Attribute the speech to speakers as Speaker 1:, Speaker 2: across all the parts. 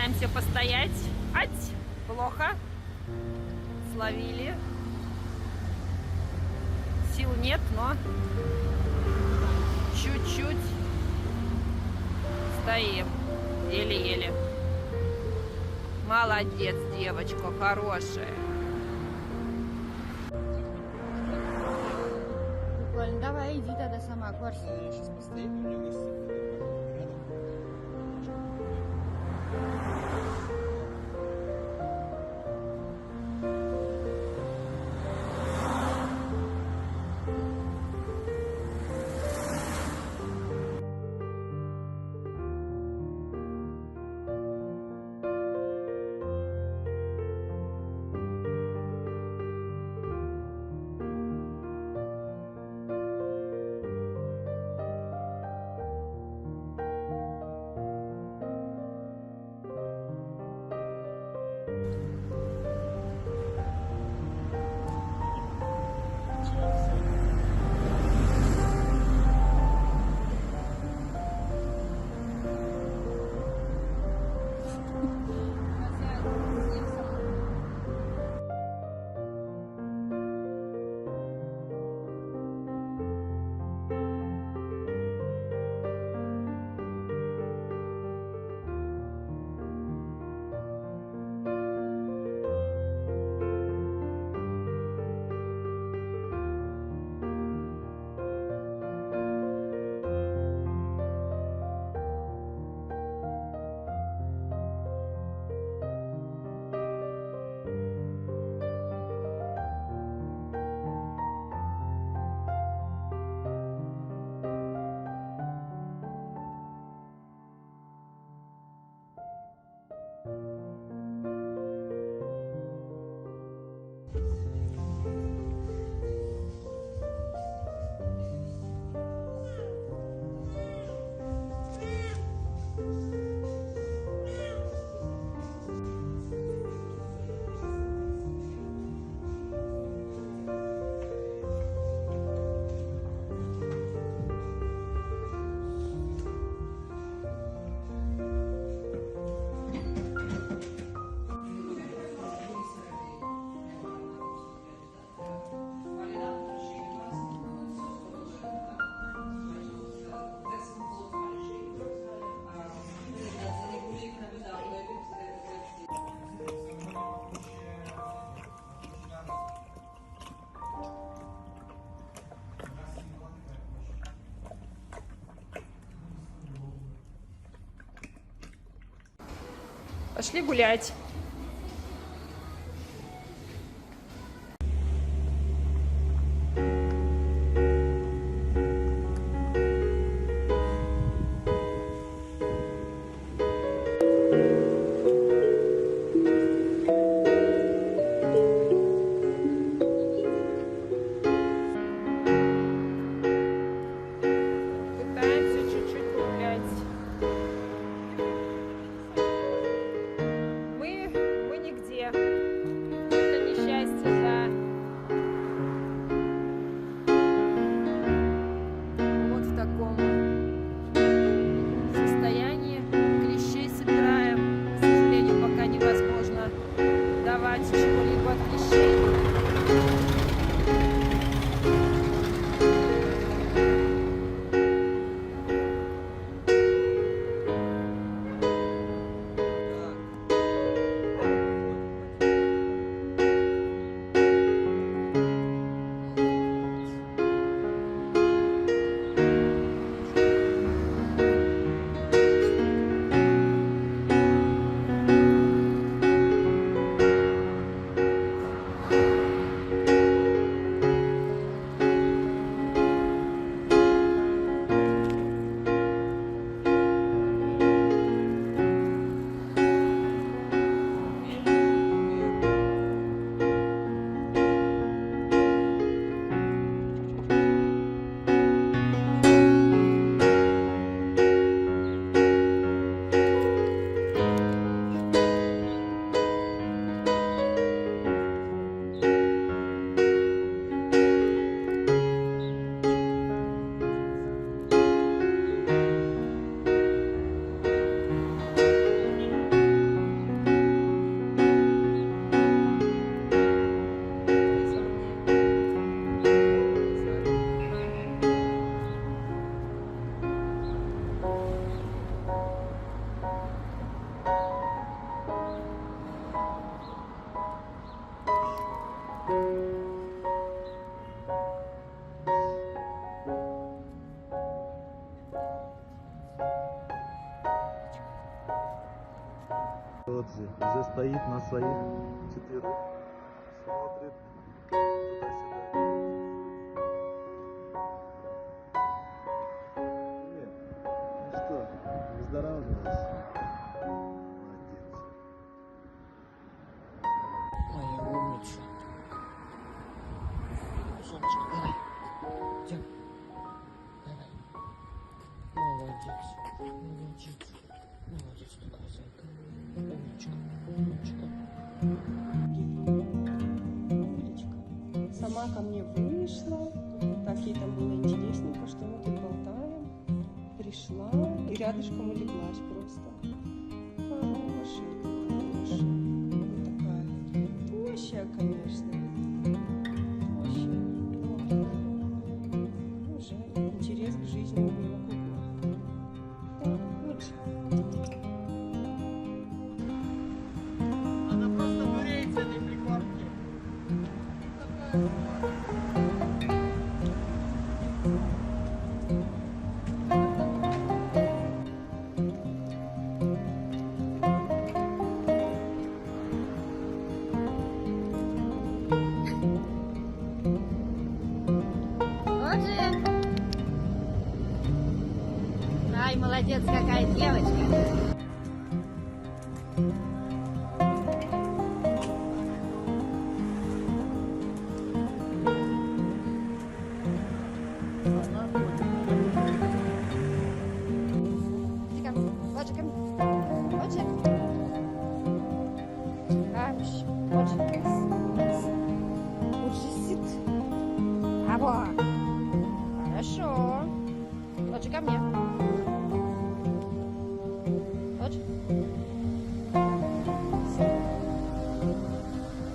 Speaker 1: Пытаемся постоять. Ать! Плохо. Словили. Сил нет, но чуть-чуть стоим. Еле-еле. Молодец, девочка, хорошая.
Speaker 2: Давай, иди тогда сама, Корс.
Speaker 3: Я сейчас постою, у меня гостик рядом.
Speaker 1: Пошли гулять. Пытаемся чуть-чуть погулять. Мы
Speaker 3: Джорджи уже стоит на своих 4, смотрит туда-сюда. Привет. Ну что, выздоравливаешь? Молодец.
Speaker 4: Моя умница. Солнышко, давай. Идем. Давай. Молодец. Молодец. Молодец такая зайка. Умничка. Умничка.
Speaker 5: Юлечка сама ко мне вышла, так ей там было интересненько, что мы тут болтаем. Пришла и рядышком улеглась просто. Хорошая, хорошая. Вот такая. Тощая, конечно. Тощая. Ну, жаль, интерес к жизни у нее кукла. Так, лучше.
Speaker 4: Она просто дуреет с этой прикормки.
Speaker 2: Роджи! Ай, молодец, какая девочка! Иди ко мне. Роджи, ко мне. Роджи. Амш. Роджи. Роджи, сит. Браво. Хорошо. Роджи, ко мне. Роджи.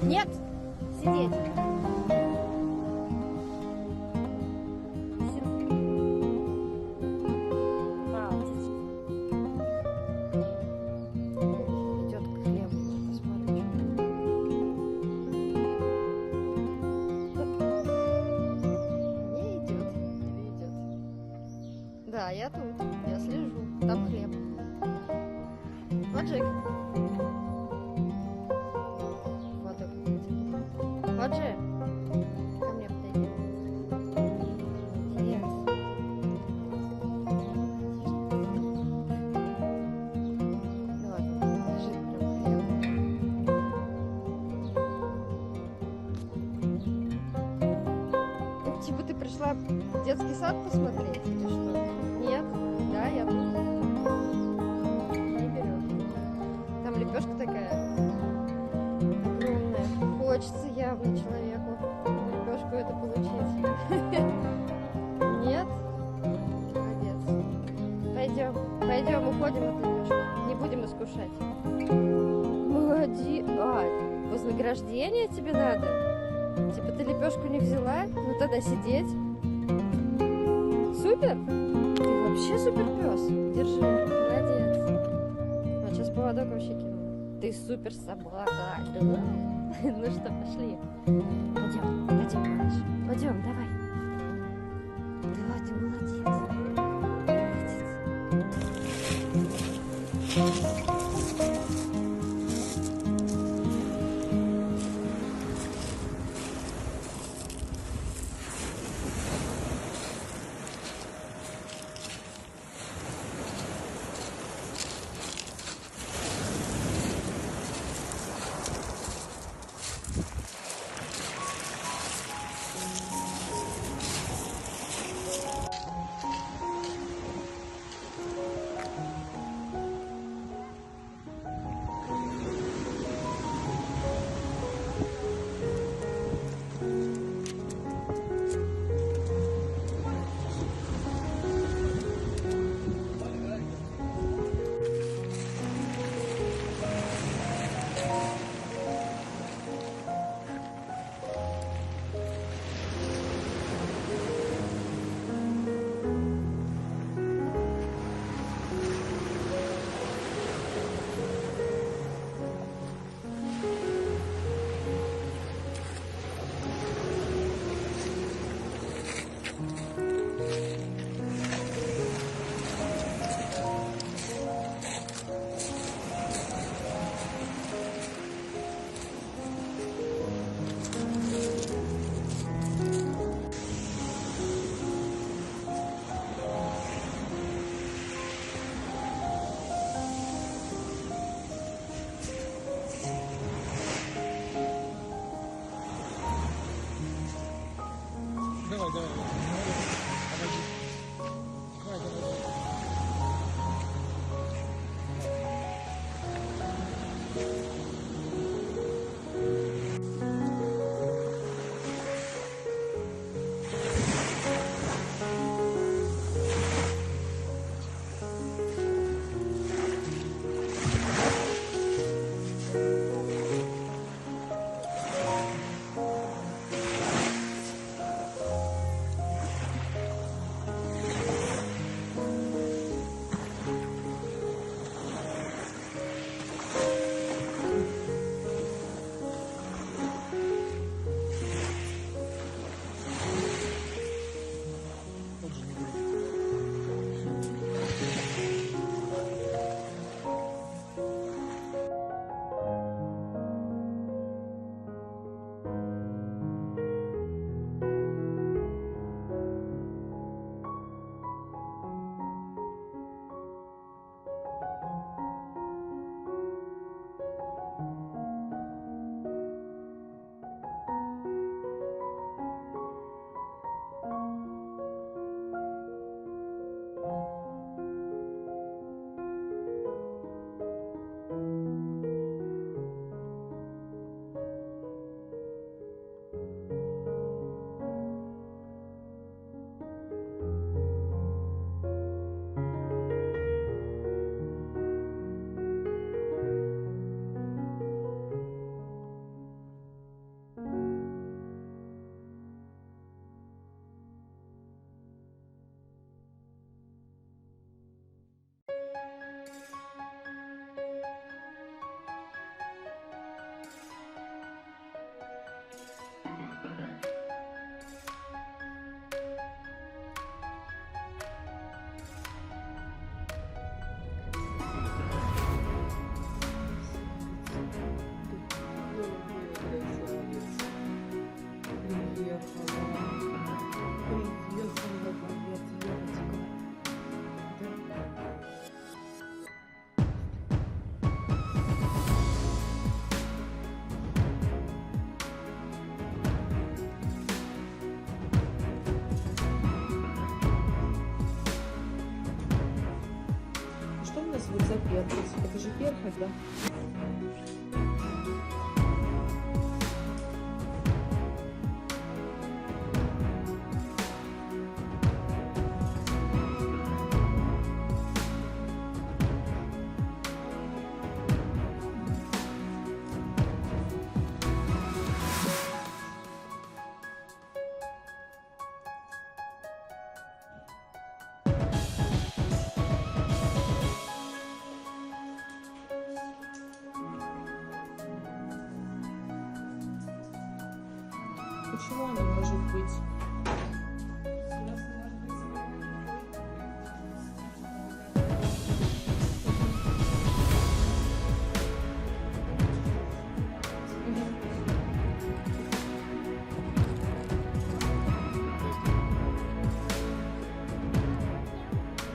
Speaker 2: Нет. Сидеть. Молодец. Идет к хлебу. Посмотрю. Не идет. Или идет? Да, я тут. Я слежу. Там хлеб. Роджик. Вот так. Роджи. Ко мне подойди. Молодец. Давай, лежит прям хлеб. Типа ты пришла в детский сад посмотреть или что? Нет? Да, я тут. Не берешь. Там лепешка такая огромная. Хочется явно человеку лепешку эту получить. Нет? Молодец. Пойдем, уходим от лепешки. Не будем искушать. Молодец. А, вознаграждение тебе надо? Типа ты лепешку не взяла? Ну тогда сидеть. Супер! Ты вообще супер пес. Держи. Молодец. Вот сейчас поводок вообще кину. Ты супер собака. Ну что, пошли. Пойдем, малыш. Пойдем, давай. Да, ты молодец. Молодец.
Speaker 5: нас вот за перхоть. Это же перхоть, да? Почему она может быть?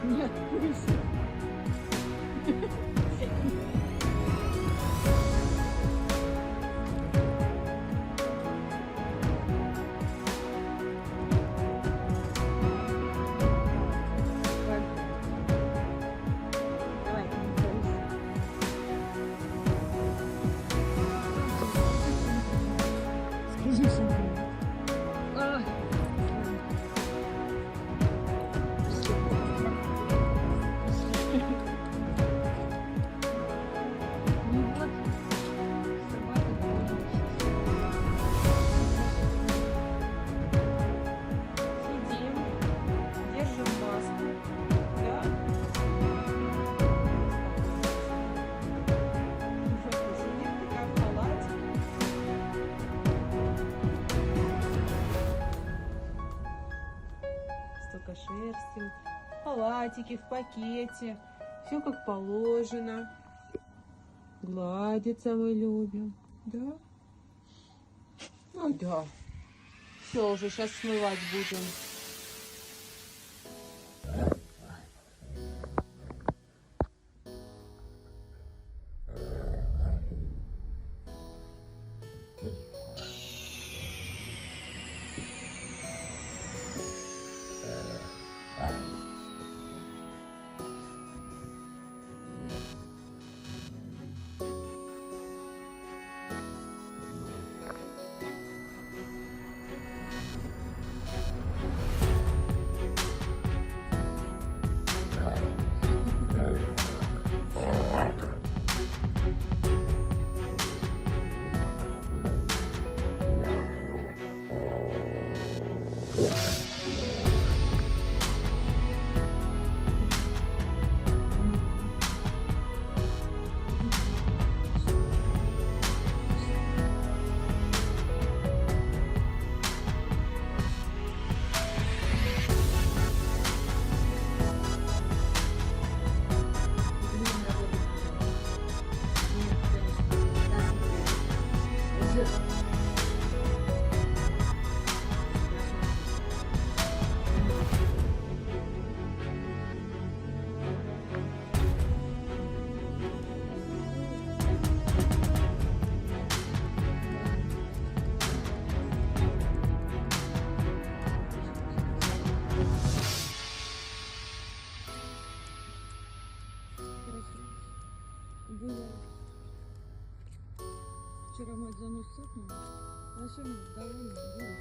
Speaker 5: Нет, выше. Сидим, держим маску, да? Сидим такая в халате. Столько шерсти, халатики в пакете, все как положено. Гладиться мы любим, да? Ну да. Все, уже сейчас смывать будем.
Speaker 6: Вчера мать занос сыпнула, а сегодня довольно будет.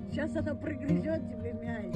Speaker 7: Сейчас она пригрызет тебе мяч.